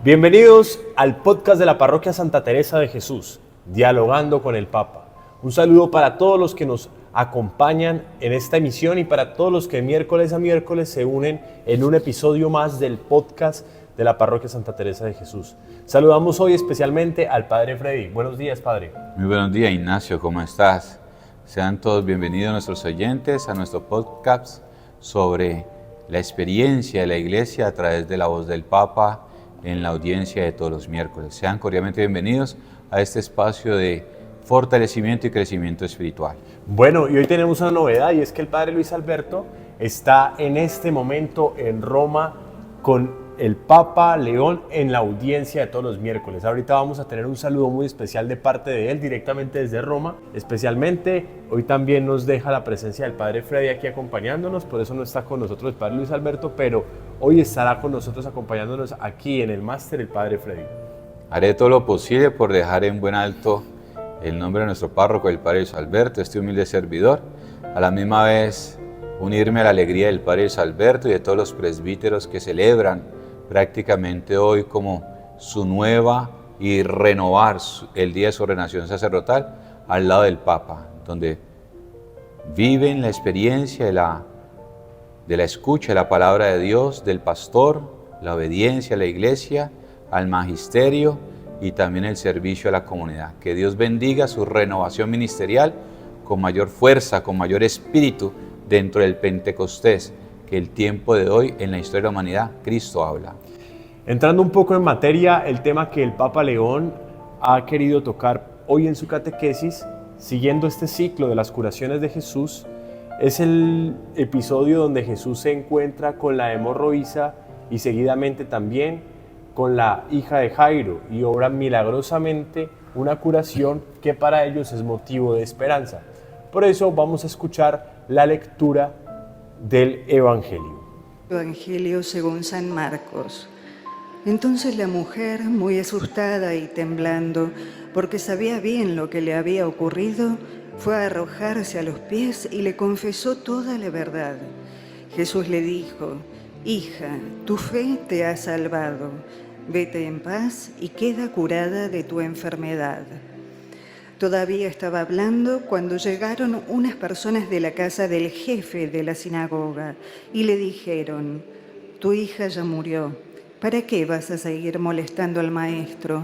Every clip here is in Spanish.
Bienvenidos al podcast de la Parroquia Santa Teresa de Jesús, Dialogando con el Papa. Un saludo para todos los que nos acompañan en esta emisión y para todos los que miércoles a miércoles se unen en un episodio más del podcast de la Parroquia Santa Teresa de Jesús. Saludamos hoy especialmente al Padre Freddy. Buenos días, Padre. Muy buenos días, Ignacio, ¿cómo estás? Sean todos bienvenidos nuestros oyentes a nuestro podcast sobre la experiencia de la Iglesia a través de la voz del Papa en la audiencia de todos los miércoles. Sean cordialmente bienvenidos a este espacio de fortalecimiento y crecimiento espiritual. Bueno, y hoy tenemos una novedad y es que el Padre Luis Alberto está en este momento en Roma con el Papa León en la audiencia de todos los miércoles. Ahorita vamos a tener un saludo muy especial de parte de él directamente desde Roma. Especialmente hoy también nos deja la presencia del Padre Freddy aquí acompañándonos, por eso no está con nosotros el Padre Luis Alberto, pero hoy estará con nosotros acompañándonos aquí en el máster el Padre Freddy. Haré todo lo posible por dejar en buen alto el nombre de nuestro párroco, el Padre Luis Alberto, este humilde servidor, a la misma vez unirme a la alegría del Padre Luis Alberto y de todos los presbíteros que celebran prácticamente hoy como su nueva y renovar el día de su ordenación sacerdotal al lado del Papa, donde viven la experiencia de la escucha de la palabra de Dios, del pastor, la obediencia a la Iglesia, al magisterio y también el servicio a la comunidad. Que Dios bendiga su renovación ministerial con mayor fuerza, con mayor espíritu dentro del Pentecostés, que el tiempo de hoy en la historia de la humanidad, Cristo habla. Entrando un poco en materia, el tema que el Papa León ha querido tocar hoy en su catequesis, siguiendo este ciclo de las curaciones de Jesús, es el episodio donde Jesús se encuentra con la hemorroísa y seguidamente también con la hija de Jairo y obra milagrosamente una curación que para ellos es motivo de esperanza. Por eso vamos a escuchar la lectura del Evangelio. Evangelio según San Marcos. Entonces la mujer, muy asustada y temblando, porque sabía bien lo que le había ocurrido, fue a arrojarse a los pies y le confesó toda la verdad. Jesús le dijo: «Hija, tu fe te ha salvado. Vete en paz y queda curada de tu enfermedad». Todavía estaba hablando cuando llegaron unas personas de la casa del jefe de la sinagoga y le dijeron: «Tu hija ya murió. ¿Para qué vas a seguir molestando al maestro?».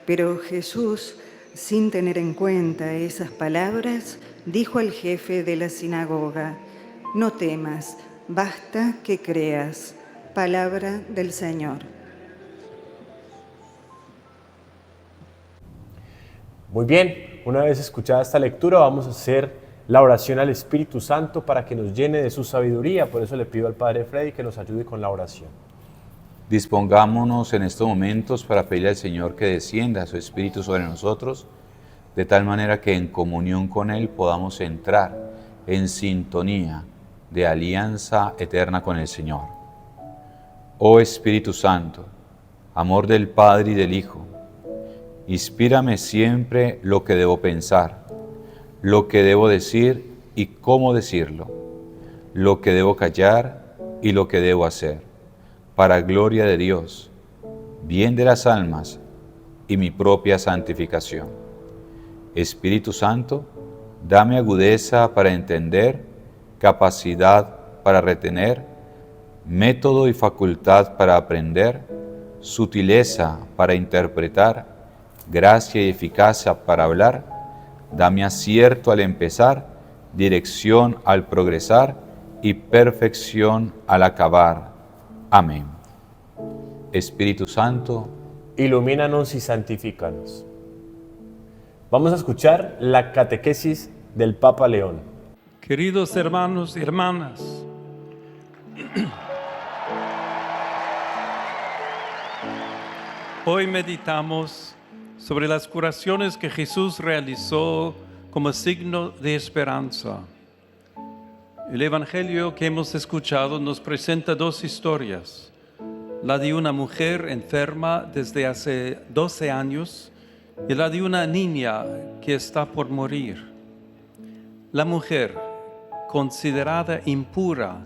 Pero Jesús, sin tener en cuenta esas palabras, dijo al jefe de la sinagoga: «No temas, basta que creas». Palabra del Señor. Muy bien, una vez escuchada esta lectura vamos a hacer la oración al Espíritu Santo para que nos llene de su sabiduría. Por eso le pido al Padre Freddy que nos ayude con la oración. Dispongámonos en estos momentos para pedirle al Señor que descienda su Espíritu sobre nosotros, de tal manera que en comunión con Él podamos entrar en sintonía de alianza eterna con el Señor. Oh Espíritu Santo, amor del Padre y del Hijo, inspírame siempre lo que debo pensar, lo que debo decir y cómo decirlo, lo que debo callar y lo que debo hacer, para gloria de Dios, bien de las almas y mi propia santificación. Espíritu Santo, dame agudeza para entender, capacidad para retener, método y facultad para aprender, sutileza para interpretar, gracia y eficacia para hablar. Dame acierto al empezar, dirección al progresar y perfección al acabar. Amén. Espíritu Santo, Ilumínanos y santifícanos. Vamos a escuchar la catequesis del Papa León. Queridos hermanos y hermanas, hoy meditamos sobre las curaciones que Jesús realizó como signo de esperanza. El Evangelio que hemos escuchado nos presenta dos historias: la de una mujer enferma desde hace 12 años y la de una niña que está por morir. La mujer, considerada impura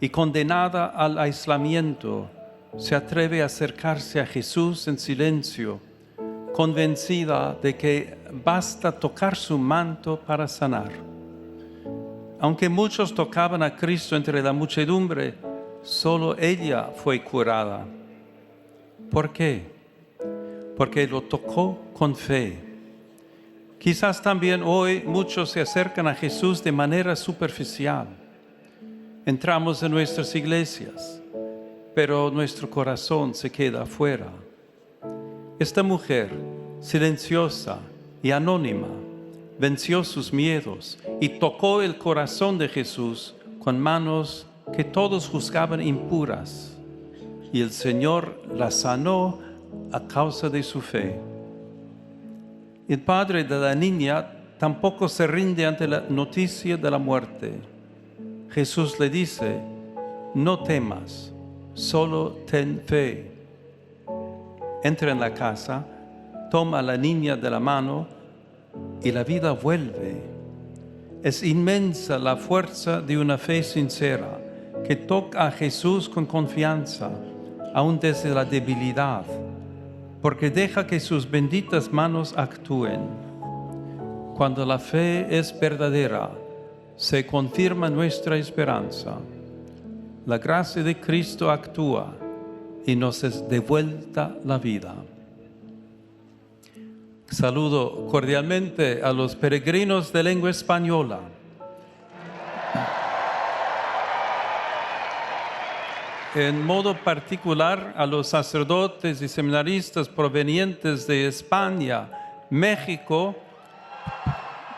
y condenada al aislamiento, se atreve a acercarse a Jesús en silencio, convencida de que basta tocar su manto para sanar. Aunque muchos tocaban a Cristo entre la muchedumbre, solo ella fue curada. ¿Por qué? Porque lo tocó con fe. Quizás también hoy muchos se acercan a Jesús de manera superficial. Entramos en nuestras iglesias, pero nuestro corazón se queda afuera. Esta mujer, silenciosa y anónima, venció sus miedos y tocó el corazón de Jesús con manos que todos juzgaban impuras. Y el Señor la sanó a causa de su fe. El padre de la niña tampoco se rinde ante la noticia de la muerte. Jesús le dice: no temas, solo ten fe. Entra en la casa, toma a la niña de la mano y la vida vuelve. Es inmensa la fuerza de una fe sincera que toca a Jesús con confianza, aun desde la debilidad, porque deja que sus benditas manos actúen. Cuando la fe es verdadera, se confirma nuestra esperanza. La gracia de Cristo actúa y nos es devuelta la vida. Saludo cordialmente a los peregrinos de lengua española. En modo particular a los sacerdotes y seminaristas provenientes de España, México,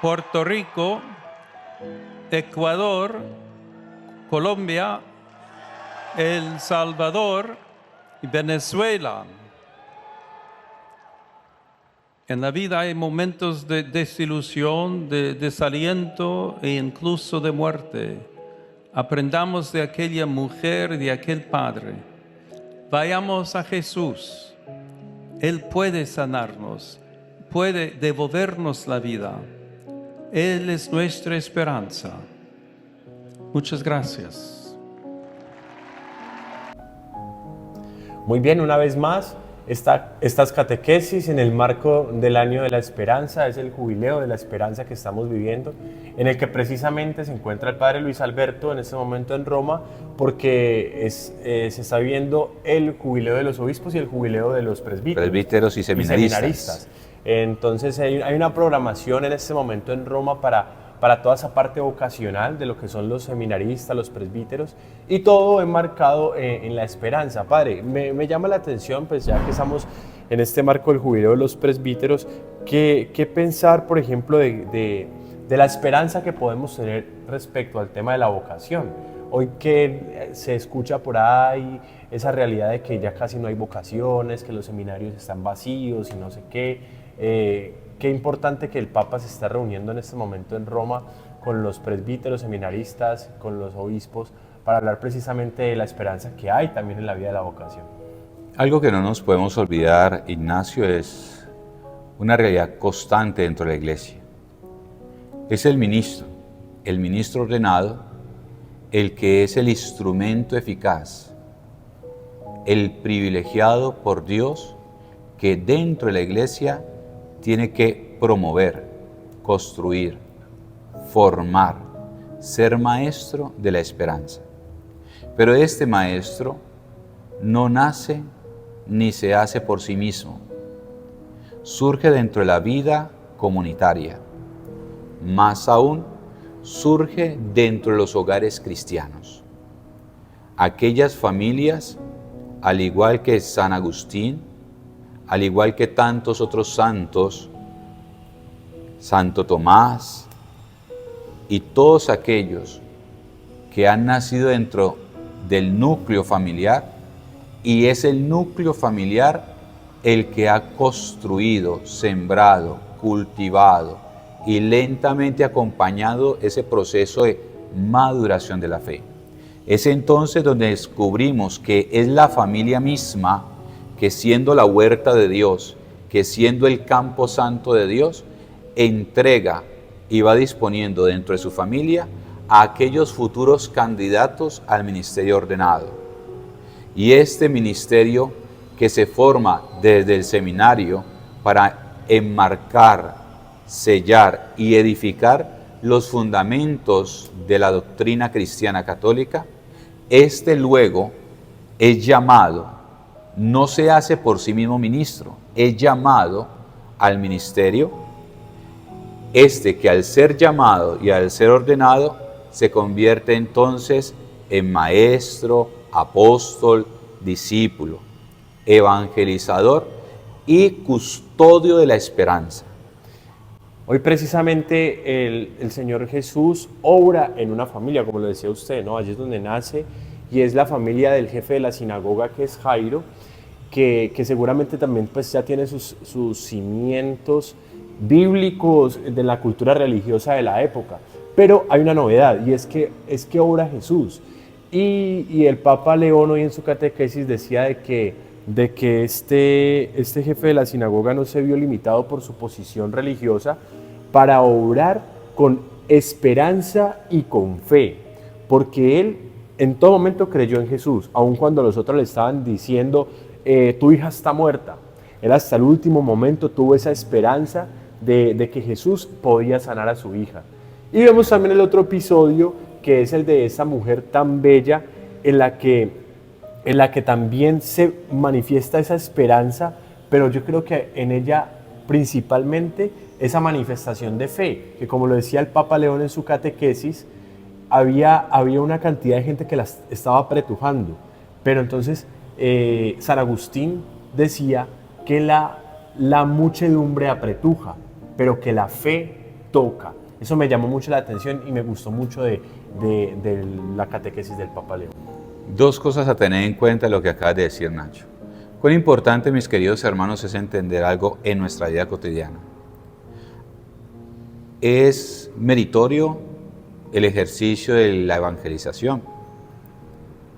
Puerto Rico, Ecuador, Colombia, El Salvador y Venezuela. En la vida hay momentos de desilusión, de desaliento e incluso de muerte. Aprendamos de aquella mujer y de aquel padre. Vayamos a Jesús. Él puede sanarnos, puede devolvernos la vida. Él es nuestra esperanza. Muchas gracias. Muy bien, una vez más, estas catequesis en el marco del Año de la Esperanza, es el jubileo de la esperanza que estamos viviendo, en el que precisamente se encuentra el Padre Luis Alberto en este momento en Roma, porque se está viviendo el jubileo de los obispos y el jubileo de los presbíteros y seminaristas. Entonces hay una programación en este momento en Roma para toda esa parte vocacional de lo que son los seminaristas, los presbíteros, y todo enmarcado en la esperanza. Padre, me llama la atención, pues ya que estamos en este marco del jubileo de los presbíteros, ¿qué pensar, por ejemplo, de la esperanza que podemos tener respecto al tema de la vocación? Hoy que se escucha por ahí esa realidad de que ya casi no hay vocaciones, que los seminarios están vacíos y no sé qué. Qué importante que el Papa se está reuniendo en este momento en Roma con los presbíteros, seminaristas, con los obispos, para hablar precisamente de la esperanza que hay también en la vida de la vocación. Algo que no nos podemos olvidar, Ignacio, es una realidad constante dentro de la Iglesia. Es el ministro ordenado, el que es el instrumento eficaz, el privilegiado por Dios que dentro de la Iglesia tiene que promover, construir, formar, ser maestro de la esperanza. Pero este maestro no nace ni se hace por sí mismo. Surge dentro de la vida comunitaria. Más aún, surge dentro de los hogares cristianos. Aquellas familias, al igual que San Agustín, al igual que tantos otros santos, Santo Tomás y todos aquellos que han nacido dentro del núcleo familiar, y es el núcleo familiar el que ha construido, sembrado, cultivado y lentamente acompañado ese proceso de maduración de la fe. Es entonces donde descubrimos que es la familia misma que, siendo la huerta de Dios, que siendo el campo santo de Dios, entrega y va disponiendo dentro de su familia a aquellos futuros candidatos al ministerio ordenado. Y este ministerio que se forma desde el seminario para enmarcar, sellar y edificar los fundamentos de la doctrina cristiana católica, este luego es llamado, no se hace por sí mismo ministro, es llamado al ministerio, que al ser llamado y al ser ordenado, se convierte entonces en maestro, apóstol, discípulo, evangelizador y custodio de la esperanza. Hoy precisamente el Señor Jesús obra en una familia, como lo decía usted, ¿no? Allí es donde nace, y es la familia del jefe de la sinagoga, que es Jairo, que seguramente también pues ya tiene sus cimientos bíblicos de la cultura religiosa de la época. Pero hay una novedad, y es que obra Jesús. Y el Papa León hoy en su catequesis decía de que este jefe de la sinagoga no se vio limitado por su posición religiosa para obrar con esperanza y con fe, porque él en todo momento creyó en Jesús, aun cuando los otros le estaban diciendo, tu hija está muerta. Él hasta el último momento tuvo esa esperanza de que Jesús podía sanar a su hija. Y vemos también el otro episodio, que es el de esa mujer tan bella, en la que también se manifiesta esa esperanza, pero yo creo que en ella principalmente esa manifestación de fe, que como lo decía el Papa León en su catequesis, había una cantidad de gente que la estaba apretujando, pero entonces San Agustín decía que la muchedumbre apretuja, pero que la fe toca. Eso me llamó mucho la atención y me gustó mucho de la catequesis del Papa León. Dos cosas a tener en cuenta de lo que acabas de decir, Nacho. Cuán importante, mis queridos hermanos, es entender algo en nuestra vida cotidiana. Es meritorio el ejercicio de la evangelización,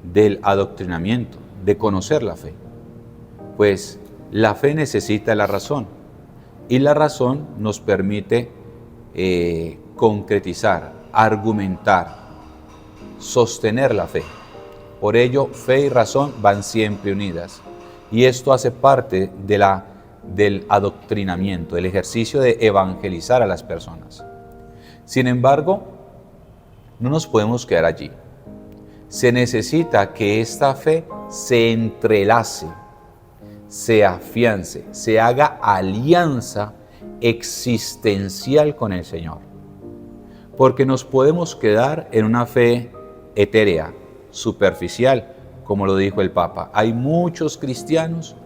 del adoctrinamiento, de conocer la fe. Pues la fe necesita la razón, y la razón nos permite concretizar, argumentar, sostener la fe. Por ello, fe y razón van siempre unidas. Y esto hace parte del adoctrinamiento, del ejercicio de evangelizar a las personas. Sin embargo, no nos podemos quedar allí. Se necesita que esta fe se entrelace, se afiance, se haga alianza existencial con el Señor. Porque nos podemos quedar en una fe etérea, superficial, como lo dijo el Papa. Hay muchos cristianos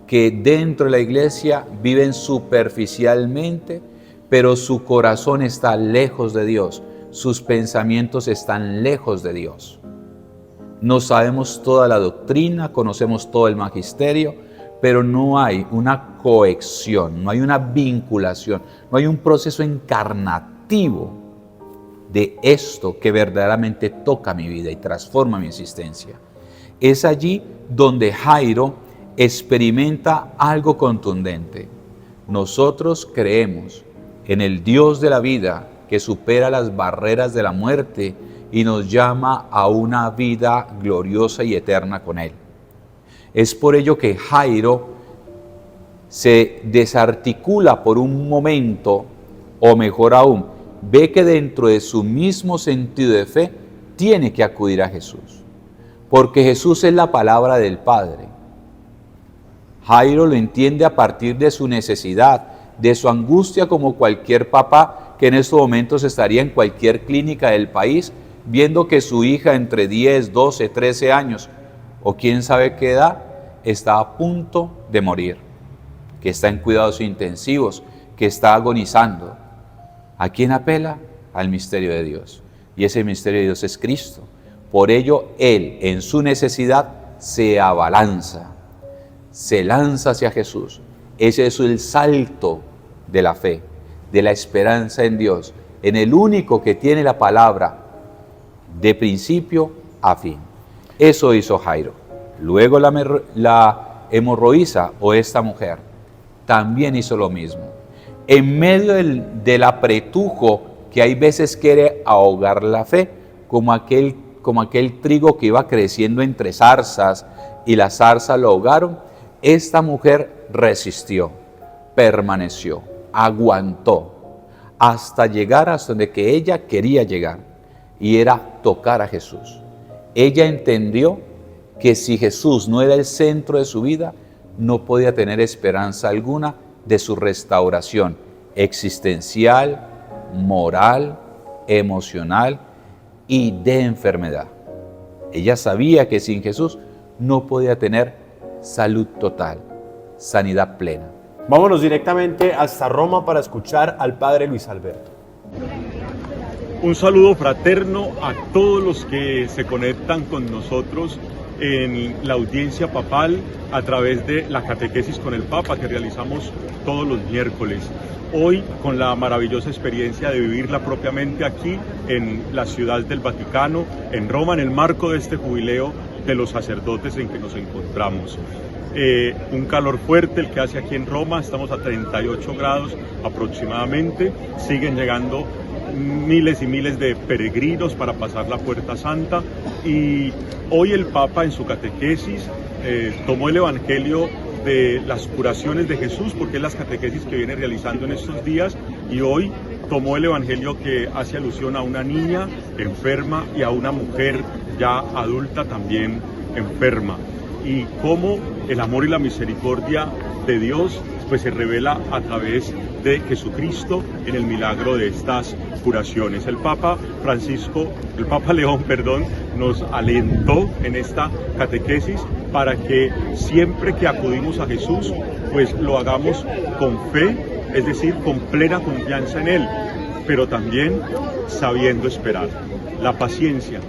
que dentro de la iglesia viven superficialmente, pero su corazón está lejos de Dios, sus pensamientos están lejos de Dios. No sabemos toda la doctrina, conocemos todo el magisterio, pero no hay una cohesión, no hay una vinculación, no hay un proceso encarnativo de esto que verdaderamente toca mi vida y transforma mi existencia. Es allí donde Jairo experimenta algo contundente. Nosotros creemos en el Dios de la vida que supera las barreras de la muerte y nos llama a una vida gloriosa y eterna con Él. Es por ello que Jairo se desarticula por un momento, o mejor aún, ve que dentro de su mismo sentido de fe tiene que acudir a Jesús, porque Jesús es la palabra del Padre. Jairo lo entiende a partir de su necesidad, de su angustia, como cualquier papá que en estos momentos estaría en cualquier clínica del país, viendo que su hija entre 10, 12, 13 años, o quién sabe qué edad, está a punto de morir, que está en cuidados intensivos, que está agonizando. ¿A quién apela? Al misterio de Dios. Y ese misterio de Dios es Cristo. Por ello, Él, en su necesidad, se abalanza, se lanza hacia Jesús. Ese es el salto de la fe, de la esperanza en Dios, en el único que tiene la palabra de principio a fin. Eso hizo Jairo. Luego la hemorroísa, o esta mujer, también hizo lo mismo. En medio del apretujo que hay veces quiere ahogar la fe, como aquel como aquel trigo que iba creciendo entre zarzas y las zarzas lo ahogaron, esta mujer resistió, permaneció, aguantó, hasta llegar hasta donde que ella quería llegar, y era tocar a Jesús. Ella entendió que si Jesús no era el centro de su vida, no podía tener esperanza alguna de su restauración existencial, moral, emocional y de enfermedad. Ella sabía que sin Jesús no podía tener salud total, sanidad plena. Vámonos directamente hasta Roma para escuchar al Padre Luis Alberto. Un saludo fraterno a todos los que se conectan con nosotros en la audiencia papal a través de la catequesis con el Papa que realizamos todos los miércoles. Hoy con la maravillosa experiencia de vivirla propiamente aquí en la ciudad del Vaticano, en Roma, en el marco de este jubileo de los sacerdotes en que nos encontramos. Un calor fuerte el que hace aquí en Roma, estamos a 38 grados aproximadamente, siguen llegando miles y miles de peregrinos para pasar la Puerta Santa, y hoy el Papa en su catequesis tomó el Evangelio de las curaciones de Jesús, porque es las catequesis que viene realizando en estos días, y hoy tomó el Evangelio que hace alusión a una niña enferma y a una mujer ya adulta también enferma, y cómo el amor y la misericordia de Dios pues se revela a través de Jesucristo en el milagro de estas curaciones. El Papa León, nos alentó en esta catequesis para que siempre que acudimos a Jesús, pues lo hagamos con fe, es decir, con plena confianza en Él, pero también sabiendo esperar. La paciencia.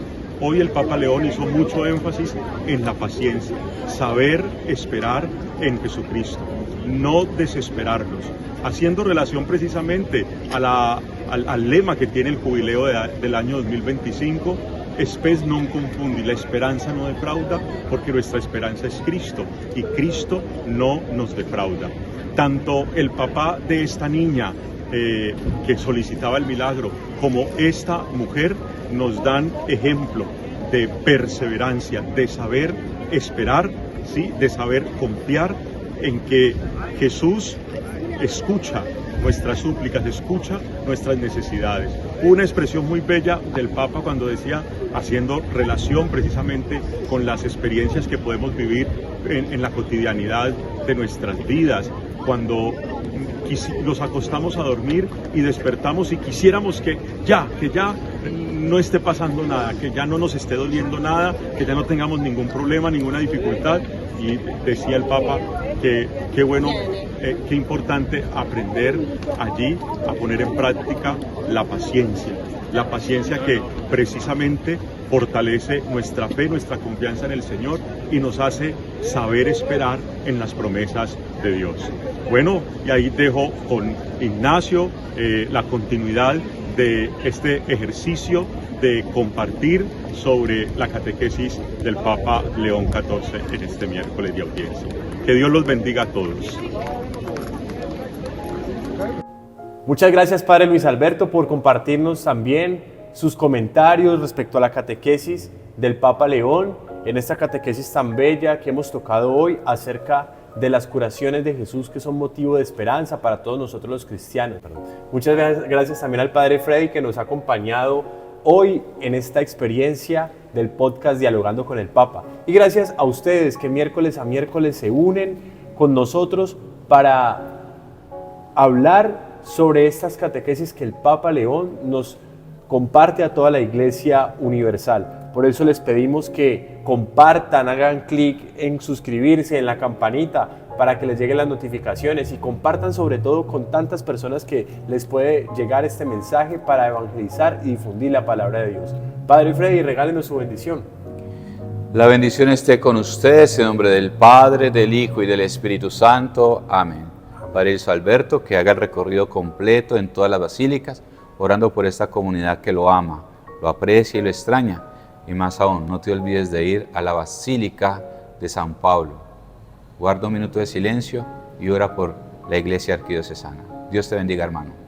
Hoy el Papa León hizo mucho énfasis en la paciencia, saber esperar en Jesucristo, no desesperarnos, haciendo relación precisamente al lema que tiene el jubileo del año 2025, Spes non confundi, la esperanza no defrauda, porque nuestra esperanza es Cristo y Cristo no nos defrauda. Tanto el papá de esta niña que solicitaba el milagro como esta mujer nos dan ejemplo de perseverancia, de saber esperar, ¿sí? De saber confiar en que Jesús escucha nuestras súplicas, escucha nuestras necesidades. Una expresión muy bella del Papa cuando decía, haciendo relación precisamente con las experiencias que podemos vivir en la cotidianidad de nuestras vidas, cuando nos acostamos a dormir y despertamos y quisiéramos que ya no esté pasando nada, que ya no nos esté doliendo nada, que ya no tengamos ningún problema, ninguna dificultad. Y decía el Papa que qué bueno, qué importante aprender allí a poner en práctica la paciencia que precisamente fortalece nuestra fe, nuestra confianza en el Señor y nos hace saber esperar en las promesas de Dios. Bueno, y ahí dejo con Ignacio la continuidad de este ejercicio de compartir sobre la catequesis del Papa León XIV en este miércoles de audiencia. Que Dios los bendiga a todos. Muchas gracias, Padre Luis Alberto, por compartirnos también sus comentarios respecto a la catequesis del Papa León, en esta catequesis tan bella que hemos tocado hoy acerca de las curaciones de Jesús, que son motivo de esperanza para todos nosotros los cristianos. Muchas gracias también al Padre Freddy, que nos ha acompañado hoy en esta experiencia del podcast Dialogando con el Papa. Y gracias a ustedes que miércoles a miércoles se unen con nosotros para hablar sobre estas catequesis que el Papa León nos comparte a toda la Iglesia universal. Por eso les pedimos que compartan, hagan clic en suscribirse, en la campanita, para que les lleguen las notificaciones, y compartan sobre todo con tantas personas que les puede llegar este mensaje para evangelizar y difundir la palabra de Dios. Padre Freddy, regálenos su bendición. La bendición esté con ustedes en nombre del Padre, del Hijo y del Espíritu Santo. Amén. Padre Luis Alberto, que haga el recorrido completo en todas las basílicas, orando por esta comunidad que lo ama, lo aprecia y lo extraña. Y más aún, no te olvides de ir a la Basílica de San Pablo. Guarda un minuto de silencio y ora por la Iglesia Arquidiocesana. Dios te bendiga, hermano.